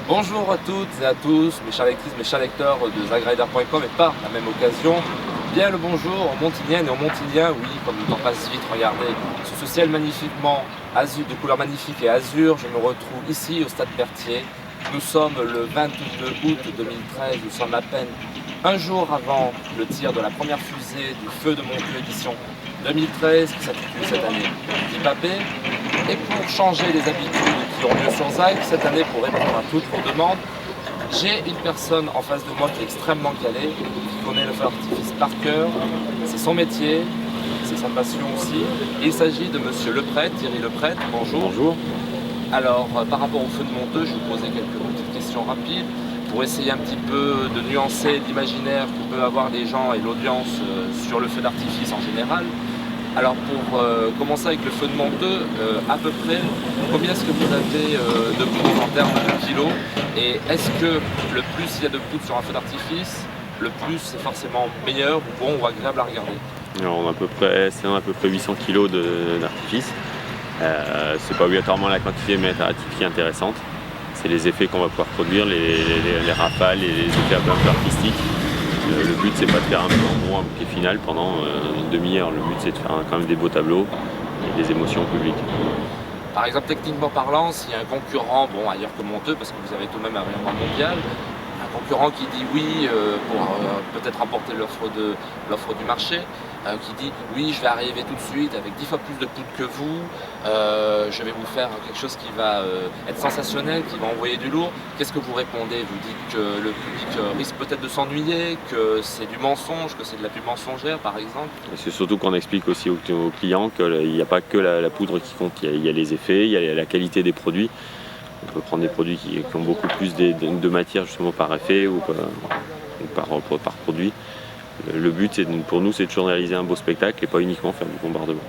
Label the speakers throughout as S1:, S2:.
S1: Bonjour à toutes et à tous, mes chers lectrices, mes chers lecteurs de zagrider.com et par la même occasion, bien le bonjour aux Montiliennes et aux Montiliens. Oui, comme le temps passe vite, regardez, sous ce ciel magnifiquement azur, de couleur magnifique et azur, je me retrouve ici au Stade Berthier. Nous sommes le 22 août 2013, nous sommes à peine un jour avant le tir de la première fusée du Feu de Monteux édition 2013 qui s'intitule cette année Dipapé. Et pour changer les habitudes qui ont lieu sur Zag, cette année pour répondre à toutes vos demandes, j'ai une personne en face de moi qui est extrêmement calée, qui connaît le feu d'artifice par cœur, c'est son métier, c'est sa passion aussi. Il s'agit de Monsieur Leprêtre, Thierry Leprêtre, bonjour.
S2: Bonjour.
S1: Alors par rapport au feu de Monteux, je vais vous poser quelques petites questions rapides pour essayer un petit peu de nuancer l'imaginaire que peuvent avoir les gens et l'audience sur le feu d'artifice en général. Alors pour commencer avec le feu de Monteux, à peu près, combien est-ce que vous avez de poudre en termes de kilos? Et est-ce que le plus il y a de poudre sur un feu d'artifice, le plus c'est forcément meilleur ou bon ou agréable à regarder?
S2: Alors, on a à peu près 800 kg d'artifice. C'est pas obligatoirement la quantité mais artificielle intéressante. C'est les effets qu'on va pouvoir produire, les rafales et les effets un peu artistiques. Le but c'est pas de faire un bouquet final pendant une demi-heure. Le but c'est de faire quand même des beaux tableaux et des émotions publiques.
S1: Par exemple, techniquement parlant, s'il y a un concurrent, bon ailleurs que Monteux, parce que vous avez tout de même un rayonnement mondial, un concurrent qui dit oui pour peut-être remporter l'offre du marché, qui dit oui je vais arriver tout de suite avec 10 fois plus de poudre que vous, je vais vous faire quelque chose qui va être sensationnel, qui va envoyer du lourd. Qu'est-ce que vous répondez? Vous dites que le public risque peut-être de s'ennuyer, que c'est du mensonge, que c'est de la pub mensongère par exemple?
S2: Et c'est surtout qu'on explique aussi aux clients qu'il n'y a pas que la poudre qui compte, il y a les effets, il y a la qualité des produits. On peut prendre des produits qui ont beaucoup plus de matière justement par effet ou par produit. Le but pour nous c'est de toujours réaliser un beau spectacle et pas uniquement faire du bombardement.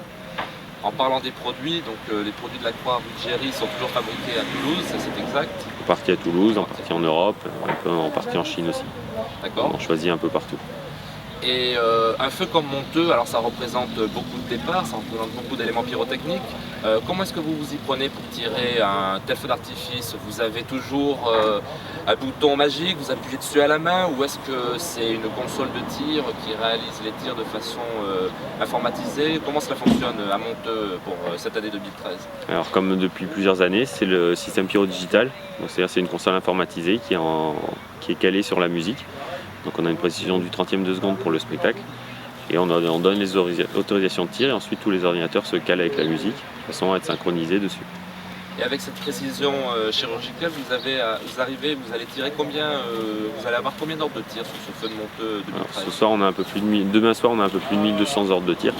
S1: En parlant des produits, donc les produits de la Croix-Ruggieri sont toujours fabriqués à Toulouse, ça c'est exact?
S2: En partie à Toulouse, en partie en Europe, en partie en Chine aussi.
S1: D'accord.
S2: On en choisit un peu partout.
S1: Et un feu comme Monteux, alors ça représente beaucoup de départs, ça représente beaucoup d'éléments pyrotechniques. Comment est-ce que vous vous y prenez pour tirer un tel feu d'artifice? Vous avez toujours un bouton magique, vous appuyez dessus à la main, ou est-ce que c'est une console de tir qui réalise les tirs de façon informatisée? Comment cela fonctionne à Monteux pour cette année 2013?
S2: Alors comme depuis plusieurs années, c'est le système pyro digital. C'est-à-dire c'est une console informatisée qui est calée sur la musique. Donc on a une précision du 30e de seconde pour le spectacle et on donne les autorisations de tir et ensuite tous les ordinateurs se calent avec la musique de façon à être synchronisés dessus.
S1: Et avec cette précision chirurgicale, vous allez tirer combien, vous allez avoir combien d'ordres de tir sur ce feu de Monteux 2013?
S2: Alors, demain soir on a un peu plus de 1200 ordres de tir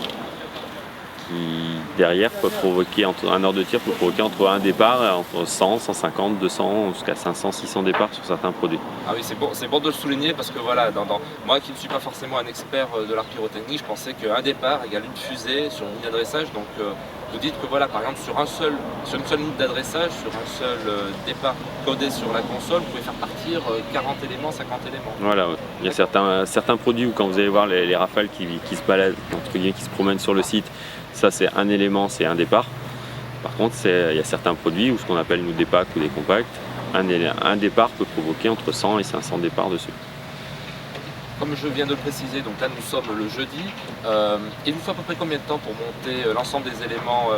S2: qui derrière peuvent provoquer un ordre de tir peut provoquer entre un départ entre 100, 150, 200 jusqu'à 500, 600 départs sur certains produits.
S1: Ah oui, c'est bon de le souligner parce que voilà, moi qui ne suis pas forcément un expert de l'art pyrotechnique, je pensais qu'un départ égale une fusée sur une ligne d'adressage. Donc vous dites que voilà, par exemple sur une seule ligne d'adressage, sur un seul départ codé sur la console, vous pouvez faire partir 40 éléments, 50 éléments.
S2: Voilà, ouais. Il y a certains produits où quand vous allez voir les rafales qui se baladent, entre guillemets, qui se promènent sur le site, ça c'est un élément, c'est un départ. Par contre, il y a certains produits où ce qu'on appelle nous des packs ou des compacts, un départ peut provoquer entre 100 et 500 départs dessus.
S1: Comme je viens de le préciser, donc là nous sommes le jeudi. Il vous faut à peu près combien de temps pour monter l'ensemble des éléments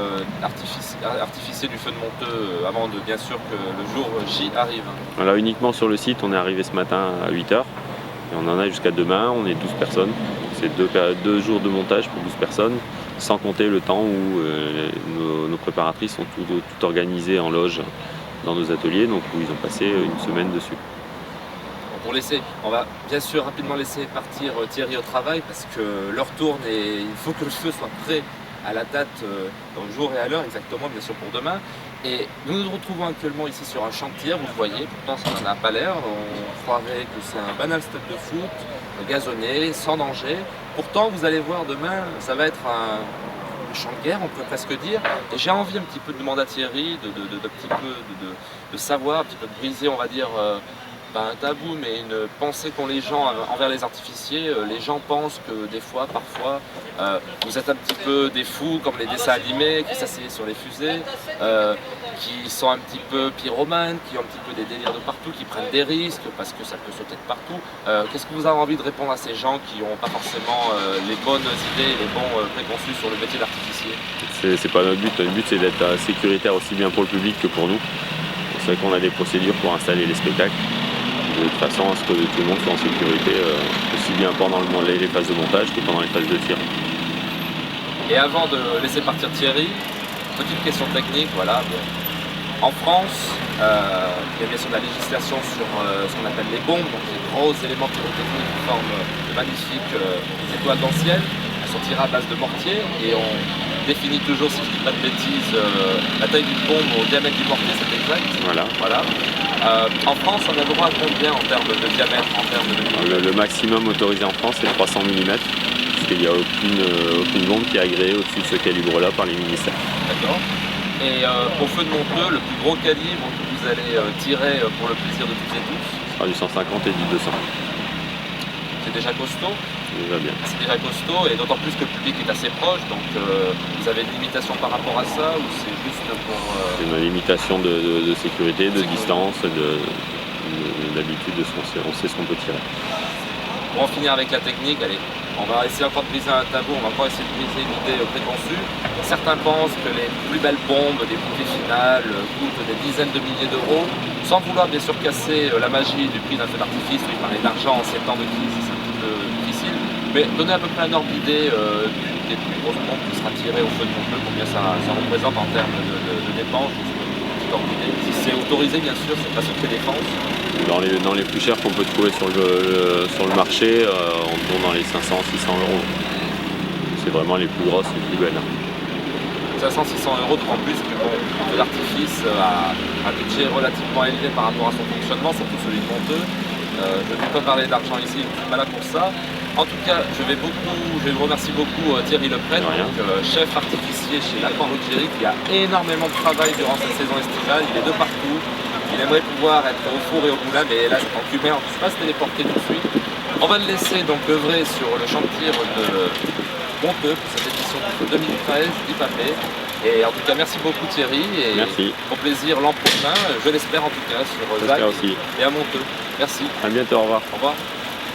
S1: artificiels du feu de Monteux avant de bien sûr que le jour J arrive?
S2: Voilà, uniquement sur le site, on est arrivé ce matin à 8h et on en a jusqu'à demain, on est 12 personnes. C'est 2 jours de montage pour 12 personnes, sans compter le temps où nos préparatrices sont tout organisées en loge dans nos ateliers, donc où ils ont passé une semaine dessus.
S1: On va bien sûr rapidement laisser partir Thierry au travail parce que l'heure tourne et il faut que le feu soit prêt à la date, dans le jour et à l'heure exactement, bien sûr pour demain. Et nous nous retrouvons actuellement ici sur un champ de tir, vous le voyez, pourtant ça n'en a pas l'air, on croirait que c'est un banal stade de foot, gazonné, sans danger. Pourtant vous allez voir demain, ça va être un champ de guerre, on peut presque dire. Et j'ai envie un petit peu de demander à Thierry de savoir, un petit peu de briser, on va dire, pas un tabou, mais une pensée qu'ont les gens envers les artificiers. Les gens pensent que des fois, parfois, vous êtes un petit peu des fous, comme les dessins animés qui s'asseyent sur les fusées. qui sont un petit peu pyromanes, qui ont un petit peu des délires de partout, qui prennent des risques parce que ça peut sauter de partout. Qu'est-ce que vous avez envie de répondre à ces gens qui n'ont pas forcément les bonnes idées, les bons préconçus sur le métier d'artificier?
S2: C'est pas notre but. Notre but, c'est d'être sécuritaire aussi bien pour le public que pour nous. C'est vrai qu'on a des procédures pour installer les spectacles, de façon à ce que tout le monde soit en sécurité, aussi bien pendant les phases de montage que pendant les phases de tir.
S1: Et avant de laisser partir Thierry, petite question technique, voilà. En France, il y a bien sûr la législation sur ce qu'on appelle les bombes, donc les gros éléments pyrotechniques qui forment de magnifiques étoiles dans le ciel. Elles sont tirées à base de mortier et on définit toujours, si je ne dis pas de bêtises, la taille d'une bombe au diamètre du mortier, c'est exact. Voilà. En France, on a le droit à combien en termes de diamètre, en termes de...
S2: Le maximum autorisé en France, c'est 300 mm, puisqu'il n'y a aucune bombe qui est agréée au-dessus de ce calibre-là par les ministères.
S1: D'accord. Et au feu de Monteux, le plus gros calibre que vous allez tirer pour le plaisir de toutes et tous?
S2: Ce sera du 150 et du 200.
S1: C'est déjà costaud?
S2: Déjà bien.
S1: C'est déjà costaud, et d'autant plus que le public est assez proche, donc vous avez une limitation par rapport à ça, ou c'est juste pour...
S2: C'est une limitation de sécurité, de distance, d'habitude, on sait ce qu'on peut tirer.
S1: Pour en finir avec la technique, allez, on va essayer encore de briser un tabou, on va encore essayer de briser une idée préconçue. Certains pensent que les plus belles bombes des bouquets finales coûtent des dizaines de milliers d'euros, sans vouloir bien sûr casser la magie du prix d'un feu d'artifice. Oui, parler d'argent en ces temps de crise, c'est un petit peu difficile, mais donner à peu près un ordre d'idée des plus grosses bombes qui sera tirée au feu de Monteux, combien ça représente en termes de dépenses. Si c'est autorisé, bien sûr, c'est pas secret défense.
S2: Dans les plus chers qu'on peut trouver sur le marché, on tourne dans les 500-600 euros. C'est vraiment les plus grosses, les plus belles.
S1: 500-600 euros, d'autant plus que bon, le feu d'artifice a un budget relativement élevé par rapport à son fonctionnement, surtout celui de Monteux. Je ne vais pas parler d'argent ici, je ne suis pas là pour ça. En tout cas, je vous remercie beaucoup Thierry Leprêtre, chef artificier chez Lacan Ruggieri, qui a énormément de travail durant cette saison estivale. Il est de partout. Il aimerait pouvoir être au four et au moulin, mais hélas, en fumée, on ne peut pas se téléporter tout de suite. On va le laisser donc œuvrer sur le champ de tir de Monteux pour cette édition 2013 d'IPAPE. Et en tout cas, merci beaucoup Thierry. Et
S2: merci.
S1: Au plaisir l'an prochain, je l'espère en tout cas, sur Zag et à Monteux. Merci.
S2: À bientôt, au revoir.
S1: Au revoir.